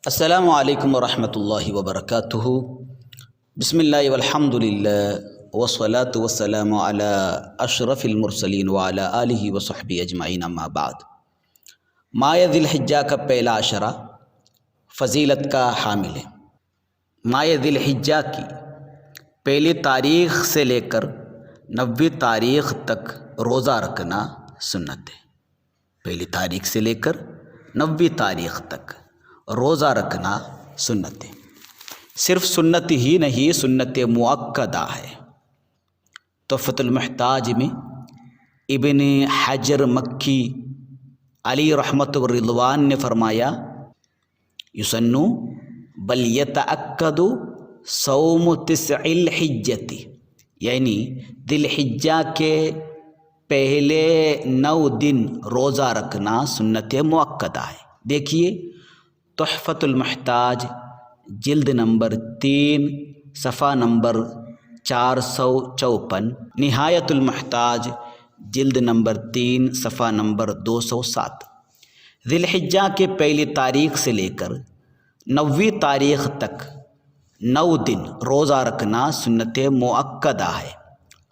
السلام علیکم ورحمۃ اللہ وبرکاتہ۔ بسم اللہ والحمد للہ والصلاة والسلام علی اشرف المرسلین وعلی آلہ وصحبہ اجمعین، اما بعد۔ ماہ ذی الحجہ کا پہلا عشرہ فضیلت کا حامل ہے۔ ماہ ذی الحجہ کی پہلی تاریخ سے لے کر 90 تاریخ تک روزہ رکھنا سنت ہے۔ پہلی تاریخ سے لے کر 90 تاریخ تک روزہ رکھنا سنت ہے۔ صرف سنت ہی نہیں، سنت مؤکدہ ہے۔ تحفۃ المحتاج میں ابن حجر مکی علی رحمۃ الرضوان نے فرمایا، یسنو بل یتأکد صوم 9 الحجۃ، یعنی ذی الحجہ کے پہلے 9 دن روزہ رکھنا سنت مؤکدہ ہے۔ دیکھیے تحفۃ المحتاج جلد نمبر 3 صفحہ نمبر 454، نہایت المحتاج جلد نمبر 3 صفحہ نمبر 207۔ ذی الحجہ کے پہلی تاریخ سے لے کر 90 تاریخ تک 9 دن روزہ رکھنا سنت مؤکدہ ہے،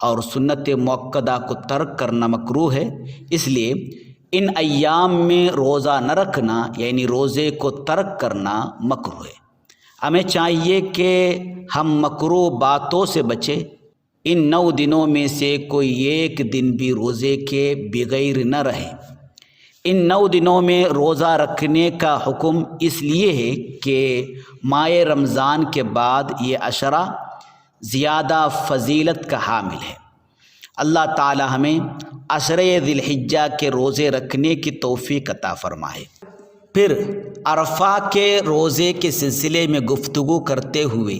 اور سنت مؤکدہ کو ترک کرنا مکروہ ہے۔ اس لیے ان ایام میں روزہ نہ رکھنا یعنی روزے کو ترک کرنا مکروہ ہے۔ ہمیں چاہیے کہ ہم مکروہ باتوں سے بچیں۔ ان 9 دنوں میں سے کوئی ایک دن بھی روزے کے بغیر نہ رہے۔ ان 9 دنوں میں روزہ رکھنے کا حکم اس لیے ہے کہ ماہ رمضان کے بعد یہ عشرہ زیادہ فضیلت کا حامل ہے۔ اللہ تعالی ہمیں عشرہ ذی الحجہ کے روزے رکھنے کی توفیق عطا فرمائے۔ پھر عرفہ کے روزے کے سلسلے میں گفتگو کرتے ہوئے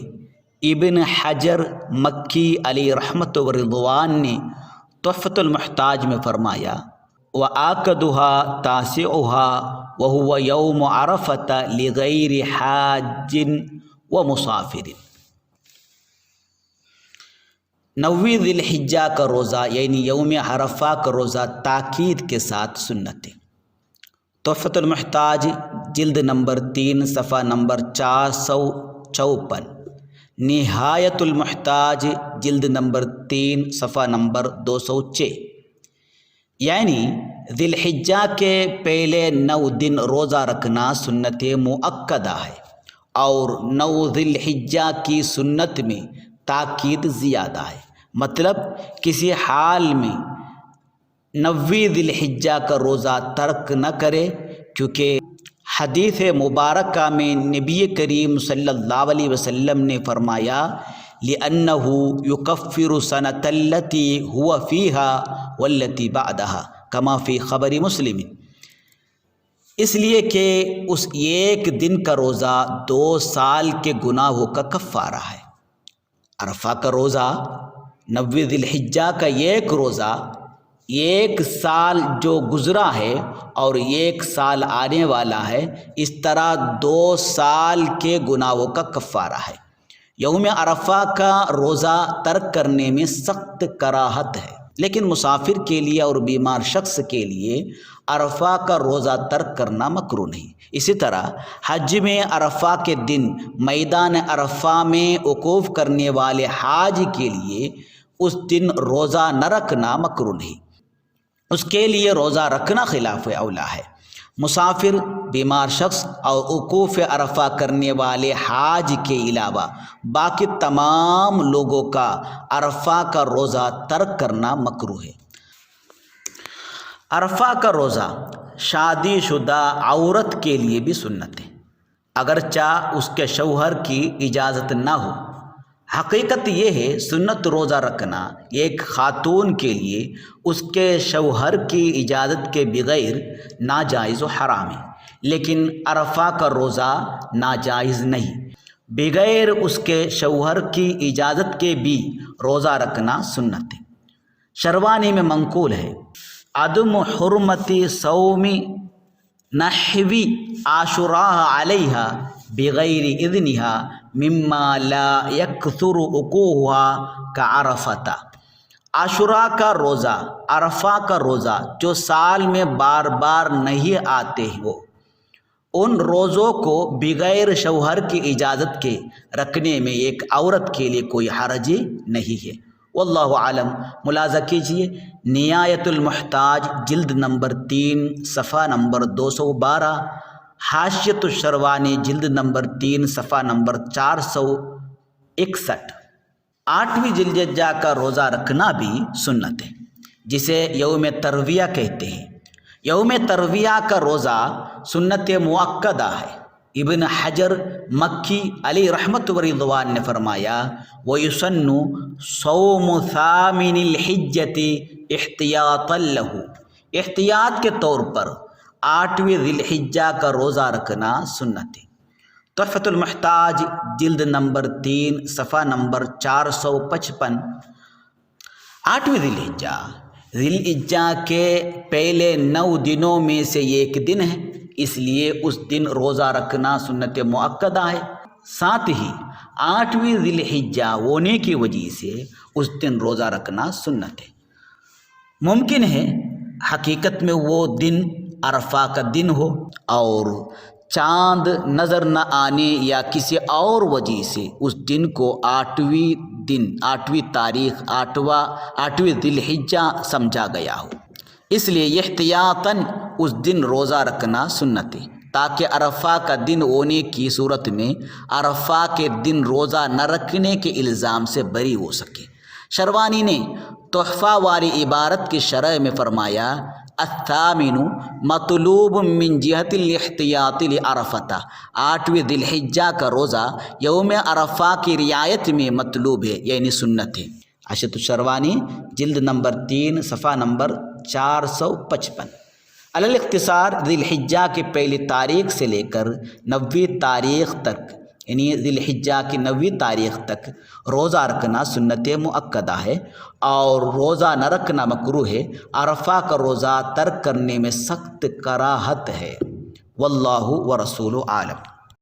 ابن حجر مکی علی رحمۃ الرضوان نے تحفۃ المحتاج میں فرمایا، وآکدھا تاسعھا وہو یوم عرفۃ لغیر حاج ومسافر۔ 9 ذی الحجہ کا روزہ یعنی یوم عرفہ کا روزہ تاکید کے ساتھ سنت ہے۔ تحفۃ المحتاج جلد نمبر 3 صفحہ نمبر 454، نہایت المحتاج جلد نمبر 3 صفحہ نمبر 206۔ یعنی ذی الحجہ کے پہلے 9 دن روزہ رکھنا سنت مؤکدہ ہے، اور 9 ذی الحجہ کی سنت میں تاکید زیادہ ہے۔ مطلب کسی حال میں 90 ذی الحجہ کا روزہ ترک نہ کرے، کیونکہ حدیث مبارکہ میں نبی کریم صلی اللہ علیہ وسلم نے فرمایا، لِأَنَّهُ يُكَفِّرُ سَنَةَ الَّتِي هُوَ فِيهَا وَالَّتِي بَعْدَهَا كَمَا فِي خبر مسلم۔ اس لیے کہ اس ایک دن کا روزہ 2 سال کے گناہوں کا کفارہ ہے۔ عرفہ کا روزہ، 90 ذی الحجہ کا ایک روزہ 1 سال جو گزرا ہے اور 1 سال آنے والا ہے، اس طرح 2 سال کے گناہوں کا کفارہ ہے۔ یوم عرفہ کا روزہ ترک کرنے میں سخت کراہت ہے، لیکن مسافر کے لیے اور بیمار شخص کے لیے عرفہ کا روزہ ترک کرنا مکروہ نہیں۔ اسی طرح حج میں عرفہ کے دن میدان عرفہ میں وقوف کرنے والے حاج کے لیے اس دن روزہ نہ رکھنا مکروہ نہیں، اس کے لیے روزہ رکھنا خلاف اولا ہے۔ مسافر، بیمار شخص اور وقوف عرفہ کرنے والے حاج کے علاوہ باقی تمام لوگوں کا عرفہ کا روزہ ترک کرنا مکروہ ہے۔ عرفہ کا روزہ شادی شدہ عورت کے لیے بھی سنت ہے، اگرچہ اس کے شوہر کی اجازت نہ ہو۔ حقیقت یہ ہے سنت روزہ رکھنا ایک خاتون کے لیے اس کے شوہر کی اجازت کے بغیر ناجائز و حرام ہے، لیکن عرفہ کا روزہ ناجائز نہیں، بغیر اس کے شوہر کی اجازت کے بھی روزہ رکھنا سنت ہے۔ شروانی میں منقول ہے، عدم حرمت صوم نحوی عاشوراء علیہا بغیر اذنها مما لا یکثر وقوعها کعرفۃ۔ عاشوراء کا روزہ، عرفہ کا روزہ جو سال میں بار بار نہیں آتے ہو، ان روزوں کو بغیر شوہر کی اجازت کے رکھنے میں ایک عورت کے لیے کوئی حرج نہیں ہے۔ واللہ عالم۔ ملاحظہ کیجئے نہایت المحتاج جلد نمبر 3 صفحہ نمبر 212، حاشیۃ الشروانی جلد نمبر 3 صفحہ نمبر 461۔ 8ویں ذی الحجہ کا روزہ رکھنا بھی سنت ہے، جسے یوم ترویہ کہتے ہیں۔ یوم ترویہ کا روزہ سنت مؤکدہ ہے۔ ابن حجر مکی علیہ رحمت و رضوان نے فرمایا وَيُسَنُّ صَوْمُ ثَامِنِ الْحِجَّةِ احتیاطًا لَهُ، احتیاط کے طور پر 8ویں ذی الحجہ کا روزہ رکھنا سنت ہے۔ تحفۃ المحتاج جلد نمبر 3 صفحہ نمبر 455۔ 8ویں ذی الحجہ کے پہلے 9 دنوں میں سے ایک دن ہے، اس لیے اس دن روزہ رکھنا سنت مؤکدہ ہے۔ ساتھ ہی 8ویں ذی الحجہ ہونے کی وجہ سے اس دن روزہ رکھنا سنت ہے۔ ممکن ہے حقیقت میں وہ دن عرفہ کا دن ہو اور چاند نظر نہ آنے یا کسی اور وجہ سے اس دن کو 8ویں تاریخ 8ویں ذی الحجہ سمجھا گیا ہو، اس لیے احتیاطاً اس دن روزہ رکھنا سنت ہے، تاکہ عرفہ کا دن ہونے کی صورت میں عرفہ کے دن روزہ نہ رکھنے کے الزام سے بری ہو سکے۔ شروانی نے تحفہ والی عبارت کی شرح میں فرمایا الثامن مطلوب من جہت الاحتیاط لعرفہ، 8ویں ذی الحجہ کا روزہ یوم عرفہ کی رعایت میں مطلوب ہے، یعنی سنت ہے۔ حاشیۃ الشروانی جلد نمبر 3 صفحہ نمبر 455۔ علی الاختصار ذی الحجہ کی پہلی تاریخ سے لے کر 9ویں تاریخ تک، یعنی ذی الحجہ کی 9ویں تاریخ تک روزہ رکھنا سنت مؤکدہ ہے، اور روزہ نہ رکھنا مکروہ ہے۔ عرفہ کا روزہ ترک کرنے میں سخت کراہت ہے۔ واللہ ورسولہ عالم۔